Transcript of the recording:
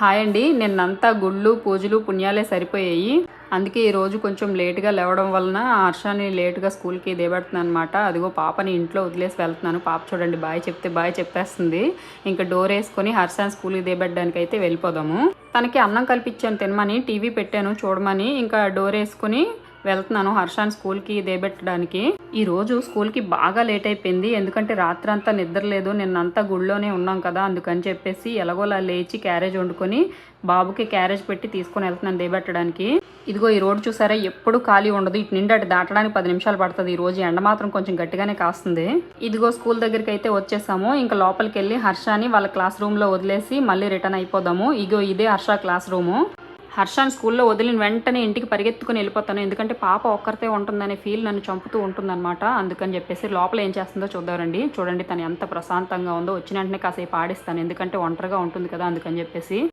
Hi అండి. నిన్నంతా గుళ్ళు పూజలు పుణ్యాలే సరిపోయాయి. అందుకే ఈరోజు కొంచెం లేట్గా లేవడం వలన హర్షాని లేట్గా స్కూల్కి దేబెడుతున్నాను అనమాట. అదిగో పాపని ఇంట్లో వదిలేసి వెళ్తున్నాను. పాప చూడండి బాయ్ చెప్తే బాయ్ చెప్పేస్తుంది. ఇంకా డోర్ వేసుకొని హర్షాని స్కూల్కి దేబెట్టడానికి అయితే వెళ్ళిపోదాము. తనకి అన్నం కల్పించాను తినమని, టీవీ పెట్టాను చూడమని. ఇంకా డోర్ వేసుకుని వెళ్తున్నాను హర్షాన్ని స్కూల్కి దేబెట్టడానికి. ఈరోజు స్కూల్కి బాగా లేట్ అయిపోయింది. ఎందుకంటే రాత్రంతా నిద్రలేదు, నిన్నంతా గుళ్ళోనే ఉన్నాం కదా, అందుకని చెప్పేసి ఎలాగోలా లేచి క్యారేజ్ వండుకొని బాబుకి క్యారేజ్ పెట్టి తీసుకొని వెళ్తున్నాను దేబెట్టడానికి. ఇదిగో ఈ రోడ్డు చూసారా, ఎప్పుడు ఖాళీ ఉండదు. ఇటు నిండి అటు దాటడానికి 10 నిమిషాలు పడుతుంది. ఈ రోజు ఎండ మాత్రం కొంచెం గట్టిగానే కాస్తుంది. ఇదిగో స్కూల్ దగ్గరికి అయితే వచ్చేసాము. ఇంకా లోపలికి వెళ్ళి హర్షాని వాళ్ళ క్లాస్ రూమ్లో వదిలేసి మళ్ళీ రిటర్న్ అయిపోదాము. ఇదే హర్ష క్లాస్ రూము. హర్షాన్ని స్కూల్లో వదిలిన వెంటనే ఇంటికి పరిగెత్తుకుని వెళ్ళిపోతాను. ఎందుకంటే పాప ఒక్కరితే ఉంటుందనే ఫీల్ నన్ను చంపుతూ ఉంటుందన్నమాట. అందుకని చెప్పేసి లోపల ఏం చేస్తుందో చూద్దారండి. చూడండి తను ఎంత ప్రశాంతంగా ఉందో. వచ్చిన వెంటనే కాసేపు ఆడిస్తాను, ఎందుకంటే ఒంటరిగా ఉంటుంది కదా, అందుకని చెప్పేసి.